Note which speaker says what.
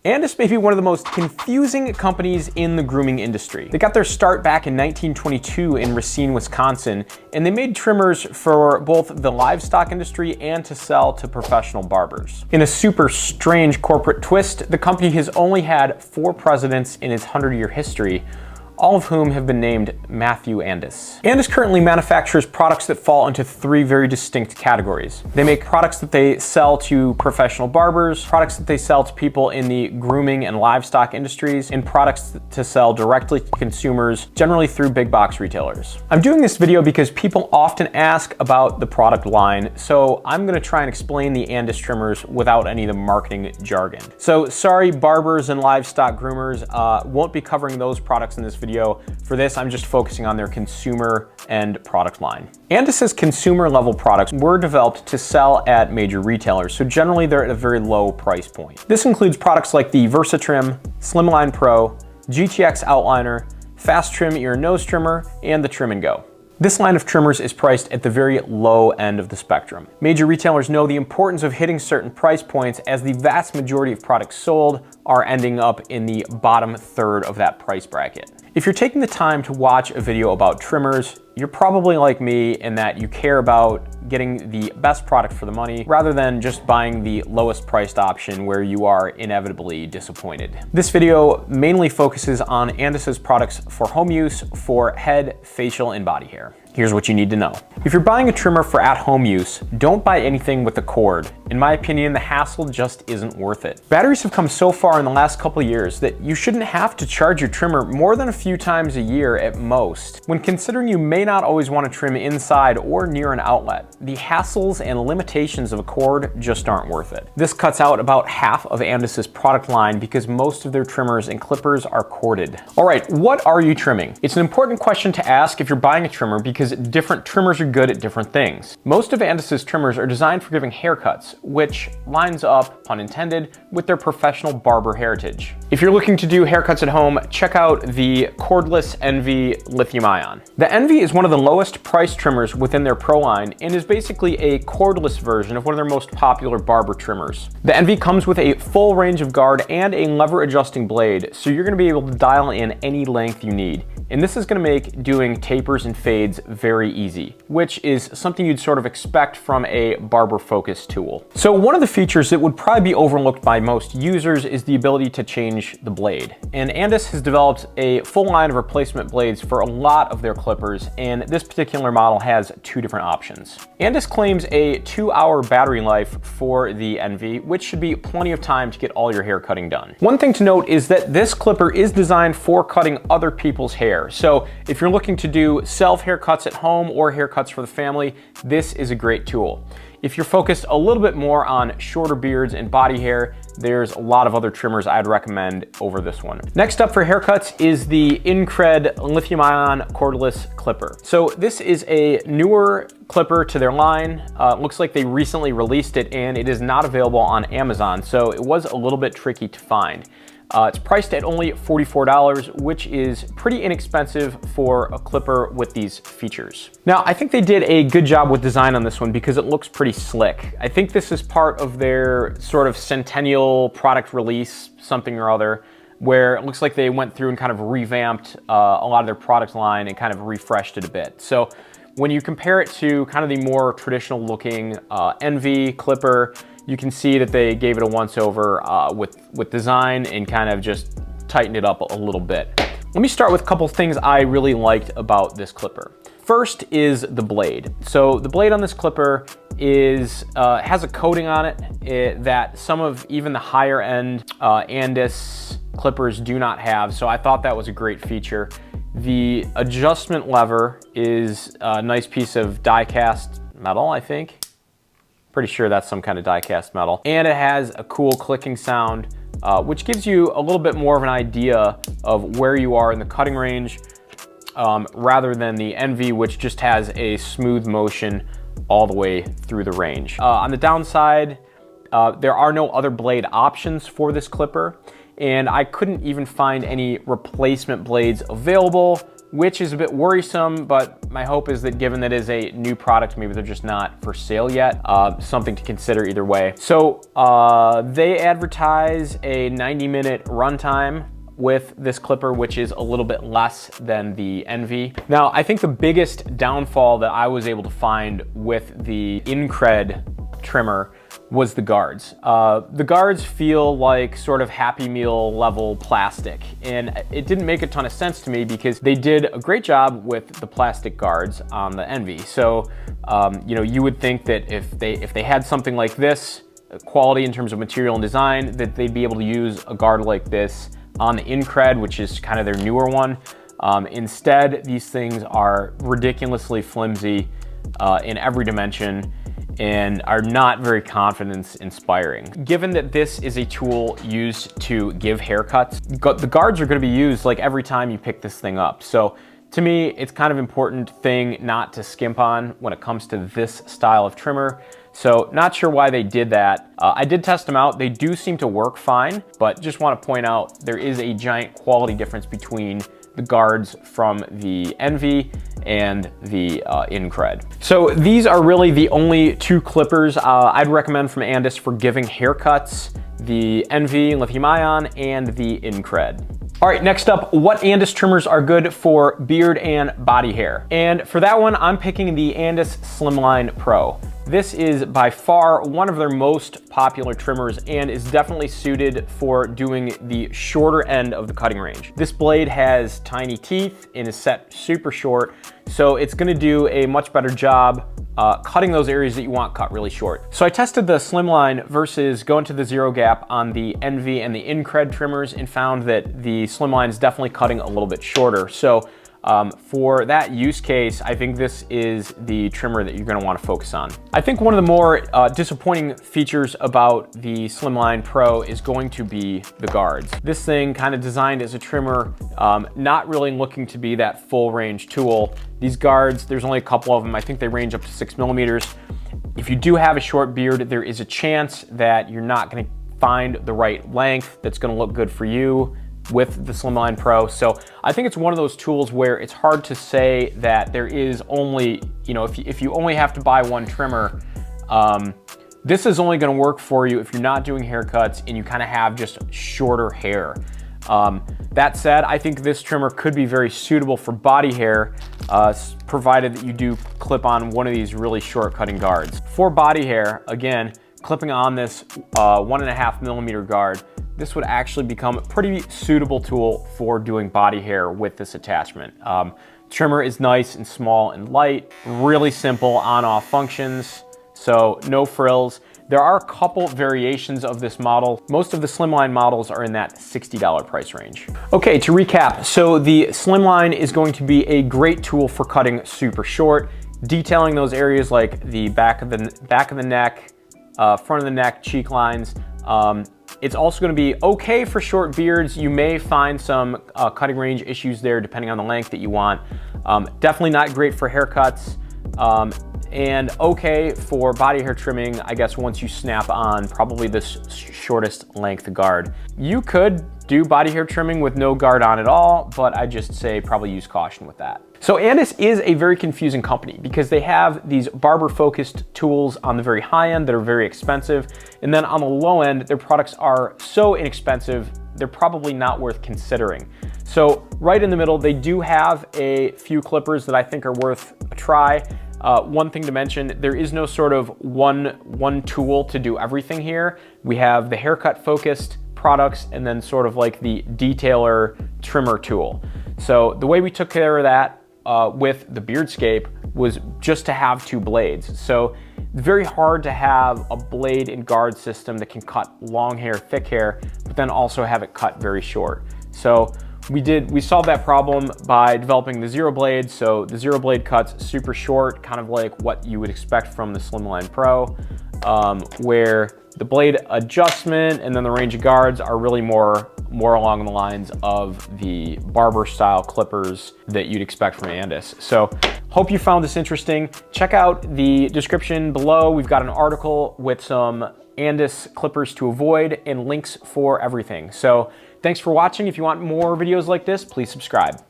Speaker 1: Andis may be one of the most confusing companies in the grooming industry. They got their start back in 1922 in Racine, Wisconsin, and they made trimmers for both the livestock industry and to sell to professional barbers. In a super strange corporate twist, the company has only had 4 presidents in its 100-year history, all of whom have been named Matthew Andis. Andis currently manufactures products that fall into 3 very distinct categories. They make products that they sell to professional barbers, products that they sell to people in the grooming and livestock industries, and products to sell directly to consumers, generally through big box retailers. I'm doing this video because people often ask about the product line, so I'm gonna try and explain the Andis trimmers without any of the marketing jargon. So sorry, barbers and livestock groomers, won't be covering those products in this video. For this, I'm just focusing on their consumer and product line. Andis's consumer level products were developed to sell at major retailers, so generally they're at a very low price point. This includes products like the Trim, Slimline Pro, GTX Outliner, Fast Trim Ear and Nose Trimmer, and the Trim and Go. This line of trimmers is priced at the very low end of the spectrum. Major retailers know the importance of hitting certain price points, as the vast majority of products sold are ending up in the bottom third of that price bracket. If you're taking the time to watch a video about trimmers, you're probably like me in that you care about getting the best product for the money rather than just buying the lowest priced option where you are inevitably disappointed. This video mainly focuses on Andis's products for home use for head, facial, and body hair. Here's what you need to know. If you're buying a trimmer for at-home use, don't buy anything with a cord. In my opinion, the hassle just isn't worth it. Batteries have come so far in the last couple of years that you shouldn't have to charge your trimmer more than a few times a year at most. When considering you may not always want to trim inside or near an outlet, the hassles and limitations of a cord just aren't worth it. This cuts out about half of Andis's product line because most of their trimmers and clippers are corded. All right, what are you trimming? It's an important question to ask if you're buying a trimmer because different trimmers are good at different things. Most of Andis's trimmers are designed for giving haircuts, which lines up, pun intended, with their professional barber heritage. If you're looking to do haircuts at home, check out the Cordless Envy Lithium Ion. The Envy is one of the lowest priced trimmers within their Pro line and is basically a cordless version of one of their most popular barber trimmers. The Envy comes with a full range of guard and a lever adjusting blade, so you're gonna be able to dial in any length you need. And this is gonna make doing tapers and fades very easy, which is something you'd sort of expect from a barber-focused tool. So one of the features that would probably be overlooked by most users is the ability to change the blade. And Andis has developed a full line of replacement blades for a lot of their clippers, and this particular model has 2 different options. Andis claims a 2-hour battery life for the Envy, which should be plenty of time to get all your hair cutting done. One thing to note is that this clipper is designed for cutting other people's hair. So if you're looking to do self haircuts at home or haircuts for the family, this is a great tool. If you're focused a little bit more on shorter beards and body hair, there's a lot of other trimmers I'd recommend over this one. Next up for haircuts is the Incred Lithium Ion Cordless Clipper. So this is a newer clipper to their line. Looks like they recently released it and it is not available on Amazon, so it was a little bit tricky to find. It's priced at only $44, which is pretty inexpensive for a clipper with these features. Now, I think they did a good job with design on this one because it looks pretty slick. I think this is part of their sort of centennial product release, something or other, where it looks like they went through and kind of revamped a lot of their product line and kind of refreshed it a bit. So when you compare it to kind of the more traditional looking Envy clipper, you can see that they gave it a once-over with design and kind of just tightened it up a little bit. Let me start with a couple things I really liked about this clipper. First is the blade. So the blade on this clipper has a coating on it that some of even the higher end Andis clippers do not have, so I thought that was a great feature. The adjustment lever is a nice piece of die-cast metal, I think. Pretty sure that's some kind of die-cast metal. And it has a cool clicking sound, which gives you a little bit more of an idea of where you are in the cutting range, rather than the Envy, which just has a smooth motion all the way through the range. On the downside, there are no other blade options for this clipper, and I couldn't even find any replacement blades available which is a bit worrisome, but my hope is that given that it is a new product, maybe they're just not for sale yet. Something to consider either way. So they advertise a 90-minute runtime with this clipper, which is a little bit less than the Envy. Now, I think the biggest downfall that I was able to find with the Incred trimmer was the guards. The guards feel like sort of Happy Meal level plastic, and it didn't make a ton of sense to me because they did a great job with the plastic guards on the Envy. So, you know, you would think that if they had something like this, quality in terms of material and design, that they'd be able to use a guard like this on the Incred, which is kind of their newer one. Instead, these things are ridiculously flimsy in every dimension and are not very confidence inspiring. Given that this is a tool used to give haircuts, the guards are gonna be used like every time you pick this thing up. So to me, it's kind of important thing not to skimp on when it comes to this style of trimmer. So not sure why they did that. I did test them out. They do seem to work fine, but just want to point out there is a giant quality difference between the guards from the Envy and the Incred. So these are really the only two clippers I'd recommend from Andis for giving haircuts: the Envy Lithium Ion and the Incred. All right, next up, what Andis trimmers are good for beard and body hair? And for that one, I'm picking the Andis Slimline Pro. This is by far one of their most popular trimmers and is definitely suited for doing the shorter end of the cutting range. This blade has tiny teeth and is set super short, so it's gonna do a much better job cutting those areas that you want cut really short. So I tested the Slimline versus going to the zero gap on the Envy and the Incred trimmers and found that the Slimline is definitely cutting a little bit shorter. So for that use case, I think this is the trimmer that you're gonna wanna focus on. I think one of the more disappointing features about the Slimline Pro is going to be the guards. This thing kind of designed as a trimmer, not really looking to be that full range tool. These guards, there's only a couple of them. I think they range up to 6 millimeters. If you do have a short beard, there is a chance that you're not gonna find the right length that's gonna look good for you with the Slimline Pro. So I think it's one of those tools where it's hard to say that there is only, you know, if you only have to buy one trimmer, this is only gonna work for you if you're not doing haircuts and you kind of have just shorter hair. That said, I think this trimmer could be very suitable for body hair, provided that you do clip on one of these really short cutting guards. For body hair, again, clipping on this 1.5 millimeter guard, this would actually become a pretty suitable tool for doing body hair with this attachment. Trimmer is nice and small and light, really simple on-off functions, so no frills. There are a couple variations of this model. Most of the Slimline models are in that $60 price range. Okay, to recap, so the Slimline is going to be a great tool for cutting super short, detailing those areas like the back of the neck, front of the neck, cheek lines. It's also going to be okay for short beards. You may find some cutting range issues there depending on the length that you want. Definitely not great for haircuts, and okay for body hair trimming, I guess, once you snap on probably the shortest length guard. You could do body hair trimming with no guard on at all, but I just say probably use caution with that. So Andis is a very confusing company because they have these barber-focused tools on the very high end that are very expensive, and then on the low end, their products are so inexpensive, they're probably not worth considering. So right in the middle, they do have a few clippers that I think are worth a try. One thing to mention, there is no sort of one tool to do everything here. We have the haircut focused products and then sort of like the detailer trimmer tool. So the way we took care of that with the Beardscape was just to have two blades. So it's very hard to have a blade and guard system that can cut long hair, thick hair, but then also have it cut very short. So we solved that problem by developing the zero blade. So the zero blade cuts super short, kind of like what you would expect from the Slimline Pro, where the blade adjustment and then the range of guards are really more along the lines of the barber style clippers that you'd expect from Andis. So hope you found this interesting. Check out the description below. We've got an article with some Andis clippers to avoid and links for everything. So thanks for watching. If you want more videos like this, please subscribe.